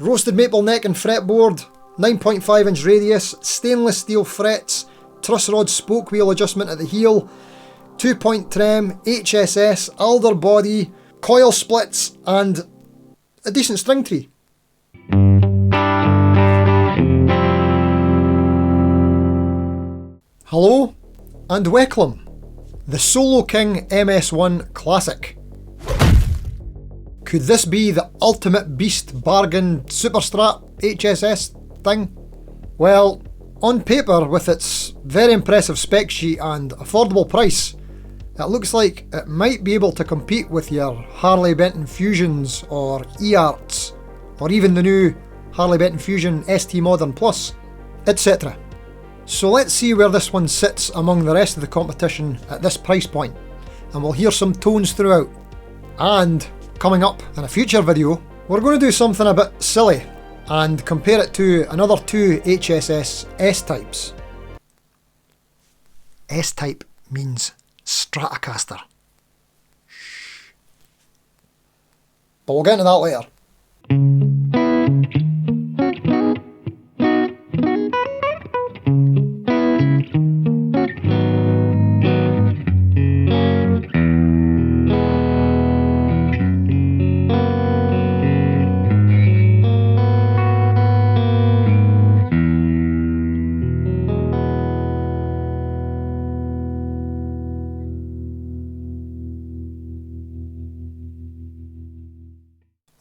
Roasted maple neck and fretboard, 9.5 inch radius, stainless steel frets, truss rod spoke wheel adjustment at the heel, 2-point trem, HSS, alder body, coil splits and a decent string tree. Hello and welcome, the Soloking MS1 Classic. Could this be the ultimate beast bargain superstrap HSS thing? Well, on paper with its very impressive spec sheet and affordable price, it looks like it might be able to compete with your Harley Benton Fusions or Earts, or even the new Harley Benton Fusion ST Modern Plus, etc. So let's see where this one sits among the rest of the competition at this price point, and we'll hear some tones throughout. And coming up in a future video, we're going to do something a bit silly and compare it to another two HSS S-types. S-type means Stratocaster. Shh. But we'll get into that later.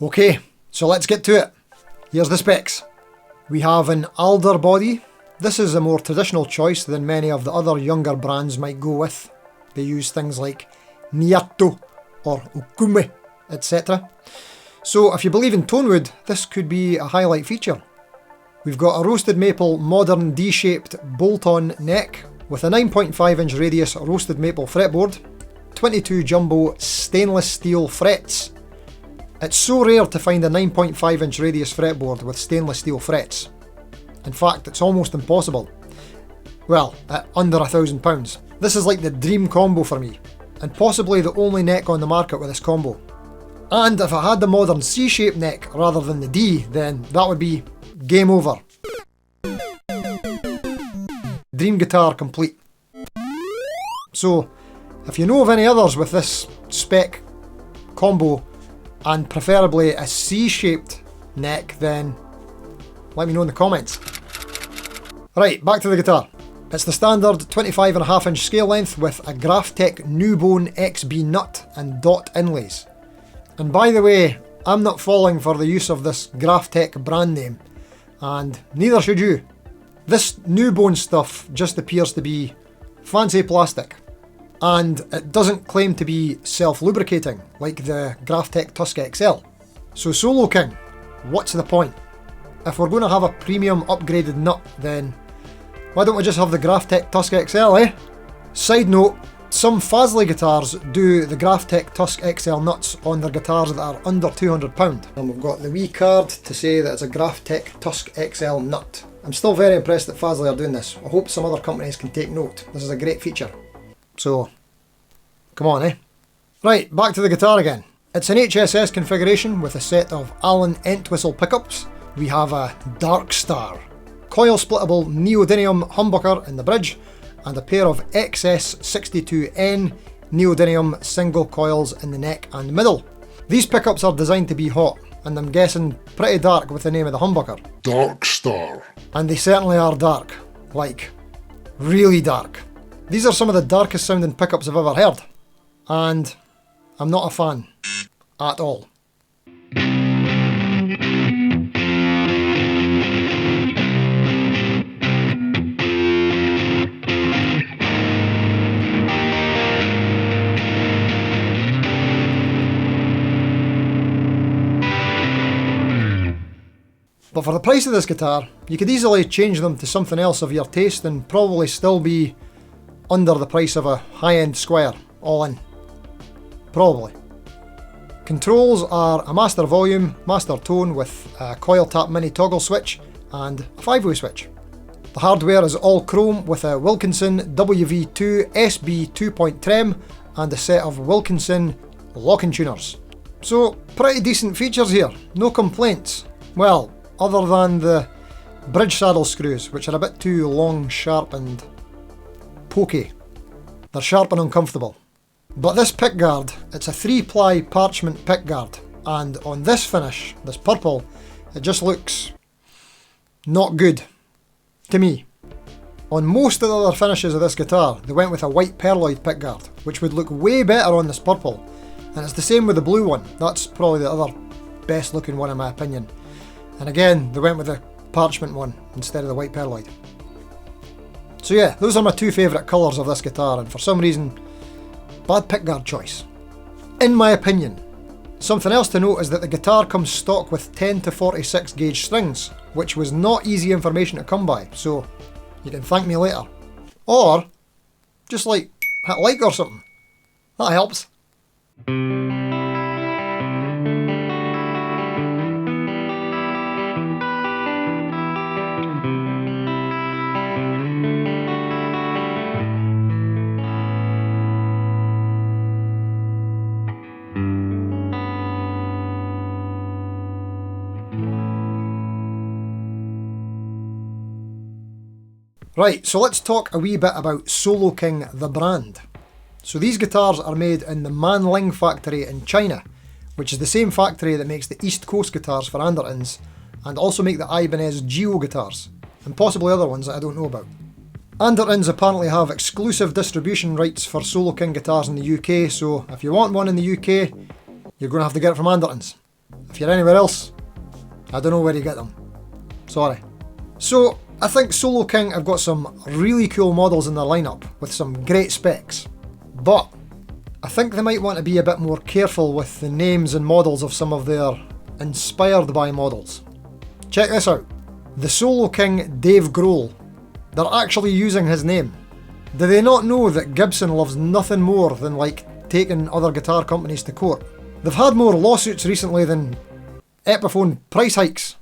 Okay, so let's get to it. Here's the specs. We have an alder body. This is a more traditional choice than many of the other younger brands might go with. They use things like Niato or Okume, etc. So if you believe in tonewood, this could be a highlight feature. We've got a roasted maple modern D-shaped bolt-on neck with a 9.5 inch radius roasted maple fretboard, 22 jumbo stainless steel frets. It's so rare to find a 9.5 inch radius fretboard with stainless steel frets. In fact, it's almost impossible. Well, at under £1,000. This is like the dream combo for me, and possibly the only neck on the market with this combo. And if I had the modern C-shaped neck rather than the D, then that would be game over. Dream guitar complete. So, if you know of any others with this spec combo, and preferably a C-shaped neck, then let me know in the comments. Right, back to the guitar. It's the standard 25.5 inch scale length with a Graphtec Newbone XB nut and dot inlays. And by the way, I'm not falling for the use of this Graphtec brand name, and neither should you. This Newbone stuff just appears to be fancy plastic. And it doesn't claim to be self-lubricating like the Graphtec Tusk XL. So Soloking, what's the point? If we're going to have a premium upgraded nut, then why don't we just have the Graphtec Tusk XL, eh? Side note, some Fazley guitars do the Graphtec Tusk XL nuts on their guitars that are under £200. And we've got the wee card to say that it's a Graphtec Tusk XL nut. I'm still very impressed that Fazley are doing this. I hope some other companies can take note. This is a great feature. So, come on, eh? Right, back to the guitar again. It's an HSS configuration with a set of Allen Entwistle pickups. We have a Dark Star, coil splittable neodymium humbucker in the bridge, and a pair of XS62N neodymium single coils in the neck and middle. These pickups are designed to be hot, and I'm guessing pretty dark with the name of the humbucker. Dark Star. And they certainly are dark. Like, really dark. These are some of the darkest sounding pickups I've ever heard, and I'm not a fan at all. But for the price of this guitar, you could easily change them to something else of your taste and probably still be under the price of a high-end Squire, all in. Probably. Controls are a master volume, master tone with a coil tap mini toggle switch and a 5-way switch. The hardware is all chrome with a Wilkinson WV2 SB 2-point trem and a set of Wilkinson locking tuners. So pretty decent features here, no complaints. Well, other than the bridge saddle screws, which are a bit too long, sharp and pokey. They're sharp and uncomfortable. But this pickguard, it's a 3-ply parchment pickguard, and on this finish, this purple, it just looks not good to me. On most of the other finishes of this guitar, they went with a white perloid pickguard, which would look way better on this purple. And it's the same with the blue one. That's probably the other best looking one in my opinion. And again, they went with the parchment one instead of the white perloid. So yeah, those are my two favourite colours of this guitar, and for some reason, bad pickguard choice. In my opinion. Something else to note is that the guitar comes stock with 10 to 46 gauge strings, which was not easy information to come by, so you can thank me later. Or, just like, hit like or something. That helps. Right, so let's talk a wee bit about Soloking the brand. So these guitars are made in the Manling factory in China, which is the same factory that makes the East Coast guitars for Andertons, and also make the Ibanez Geo guitars, and possibly other ones that I don't know about. Andertons apparently have exclusive distribution rights for Soloking guitars in the UK, so if you want one in the UK, you're going to have to get it from Andertons. If you're anywhere else, I don't know where you get them. Sorry. So, I think Soloking have got some really cool models in their lineup with some great specs, but I think they might want to be a bit more careful with the names and models of some of their inspired by models. Check this out. The Soloking Dave Grohl. They're actually using his name. Do they not know that Gibson loves nothing more than like taking other guitar companies to court? They've had more lawsuits recently than Epiphone price hikes.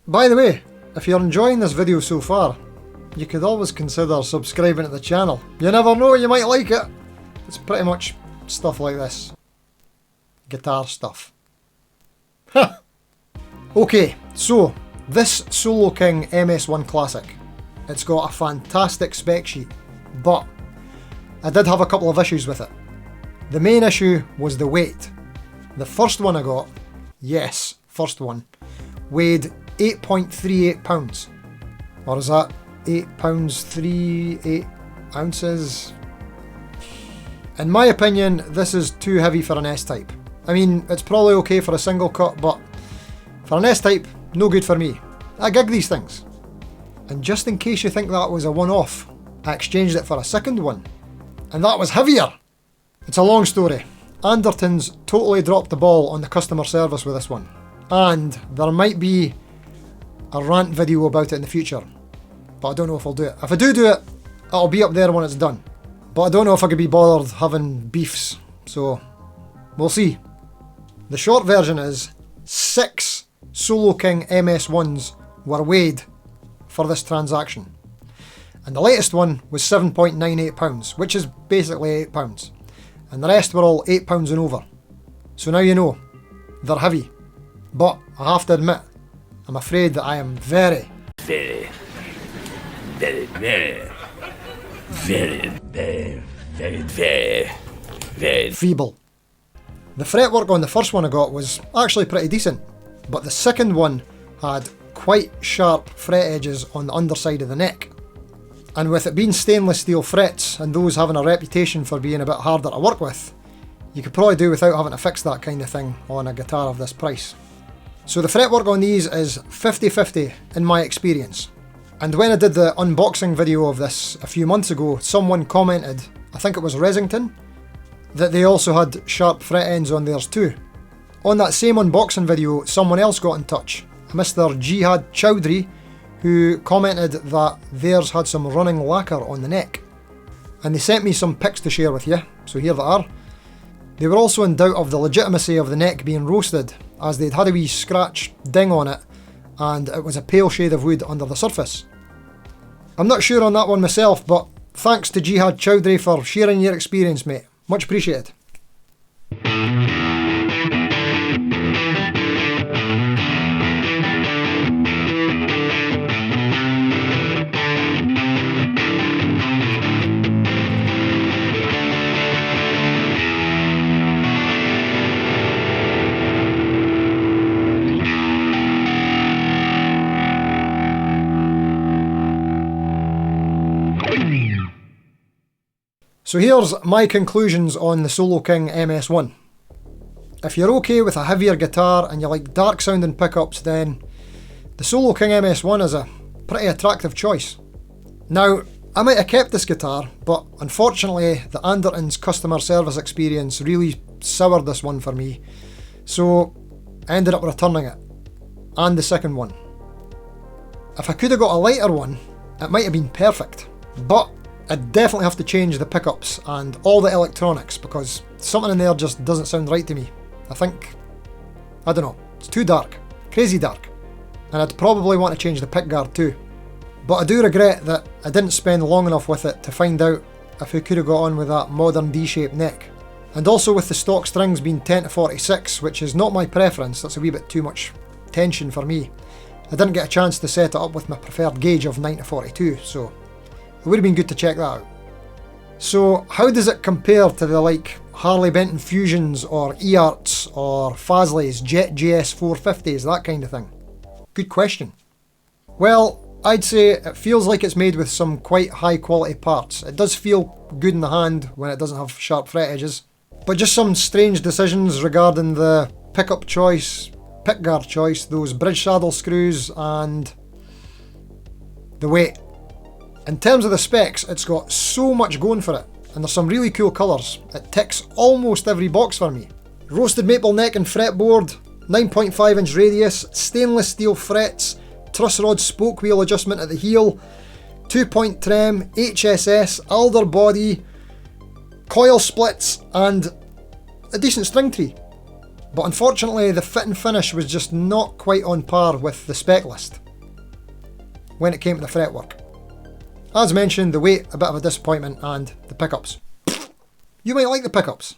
By the way, if you're enjoying this video so far, you could always consider subscribing to the channel. You never know, you might like it. It's pretty much stuff like this. Guitar stuff. Okay, so this Soloking MS1 Classic. It's got a fantastic spec sheet, but I did have a couple of issues with it. The main issue was the weight. The first one I got, yes, first one, weighed 8.38 pounds. Or is that 8 pounds 38 ounces? In my opinion, this is too heavy for an S-Type. I mean, it's probably okay for a single cut, but for an S-Type, no good for me. I gig these things. And just in case you think that was a one-off, I exchanged it for a second one. And that was heavier! It's a long story. Andertons totally dropped the ball on the customer service with this one. And there might be a rant video about it in the future, but I don't know if I'll do it. If I do it, it'll be up there when it's done. But I don't know if I could be bothered having beefs, so we'll see. The short version is 6 Soloking MS1s were weighed for this transaction. And the latest one was 7.98 pounds, which is basically 8 pounds. And the rest were all 8 pounds and over. So now you know, they're heavy. But I have to admit, I'm afraid that I am very feeble. The fretwork on the first one I got was actually pretty decent, but the second one had quite sharp fret edges on the underside of the neck. And with it being stainless steel frets and those having a reputation for being a bit harder to work with, you could probably do without having to fix that kind of thing on a guitar of this price. So the fretwork on these is 50-50 in my experience. And when I did the unboxing video of this a few months ago, someone commented, I think it was Resington, that they also had sharp fret ends on theirs too. On that same unboxing video, someone else got in touch, a Mr. Jihad Chowdhury, who commented that theirs had some running lacquer on the neck. And they sent me some pics to share with you, so here they are. They were also in doubt of the legitimacy of the neck being roasted, as they'd had a wee scratch ding on it, and it was a pale shade of wood under the surface. I'm not sure on that one myself, but thanks to Jihad Chowdhury for sharing your experience, mate. Much appreciated. So here's my conclusions on the Soloking MS1. If you're okay with a heavier guitar and you like dark sounding pickups, then the Soloking MS1 is a pretty attractive choice. Now, I might have kept this guitar, but unfortunately the Anderton's customer service experience really soured this one for me, so I ended up returning it, and the second one. If I could have got a lighter one, it might have been perfect, but I'd definitely have to change the pickups and all the electronics because something in there just doesn't sound right to me. I don't know, it's too dark, crazy dark, and I'd probably want to change the pickguard too. But I do regret that I didn't spend long enough with it to find out if we could have got on with that modern D-shaped neck. And also with the stock strings being 10-46, which is not my preference, that's a wee bit too much tension for me. I didn't get a chance to set it up with my preferred gauge of 9-42, so it would have been good to check that out. So how does it compare to the like Harley Benton Fusions or Earts or Fazley's Jet GS 450s, that kind of thing? Good question. Well, I'd say it feels like it's made with some quite high quality parts. It does feel good in the hand when it doesn't have sharp fret edges, but just some strange decisions regarding the pickup choice, pickguard choice, those bridge saddle screws and the weight. In terms of the specs, it's got so much going for it, and there's some really cool colours. It ticks almost every box for me. Roasted maple neck and fretboard, 9.5 inch radius, stainless steel frets, truss rod spoke wheel adjustment at the heel, 2-point trem, HSS, alder body, coil splits and a decent string tree. But unfortunately the fit and finish was just not quite on par with the spec list when it came to the fretwork. As mentioned, the weight a bit of a disappointment, and the pickups. You might like the pickups.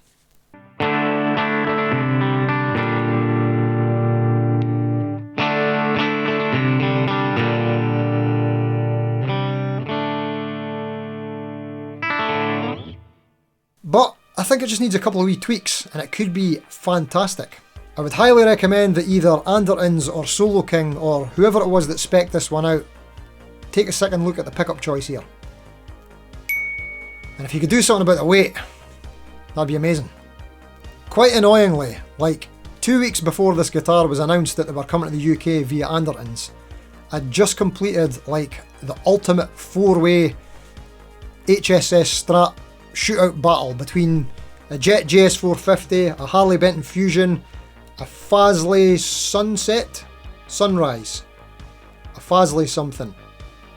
But I think it just needs a couple of wee tweaks and it could be fantastic. I would highly recommend that either Anderton's or Soloking or whoever it was that spec'd this one out take a second look at the pickup choice here. And if you could do something about the weight, that'd be amazing. Quite annoyingly, like 2 weeks before this guitar was announced that they were coming to the UK via Anderton's, I'd just completed like the ultimate 4-way HSS Strat shootout battle between a Jet GS 450, a Harley Benton Fusion, a Fazley Sunrise, a Fazley something,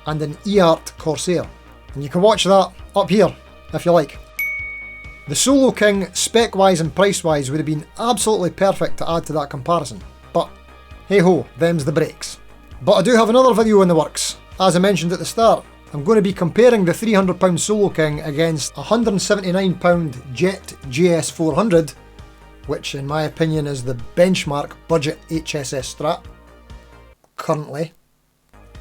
and an Eart Corsair. And you can watch that up here if you like. The Soloking, spec wise and price wise, would have been absolutely perfect to add to that comparison, but hey ho, them's the breaks. But I do have another video in the works. As I mentioned at the start, I'm going to be comparing the £300 Soloking against a £179 Jet GS 400, which in my opinion is the benchmark budget HSS Strat currently,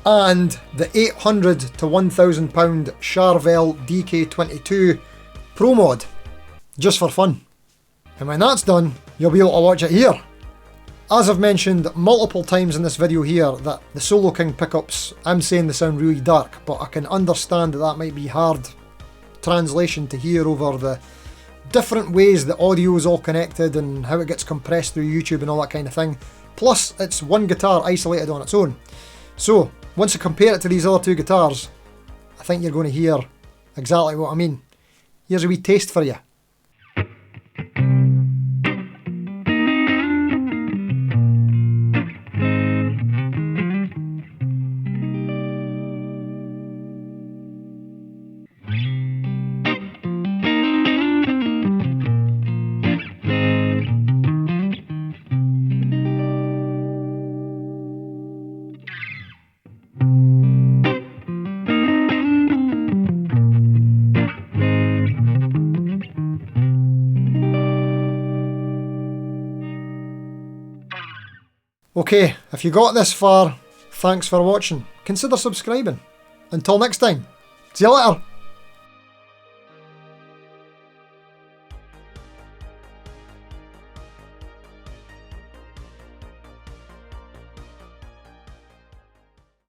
and the £800 to £1,000 Charvel DK22 Pro Mod, just for fun. And when that's done, you'll be able to watch it here. As I've mentioned multiple times in this video here, that the Soloking pickups, I'm saying they sound really dark, but I can understand that that might be hard translation to hear over the different ways the audio is all connected and how it gets compressed through YouTube and all that kind of thing. Plus, it's one guitar isolated on its own. So, once you compare it to these other two guitars, I think you're going to hear exactly what I mean. Here's a wee taste for you. Okay, if you got this far, thanks for watching. Consider subscribing. Until next time, see you later.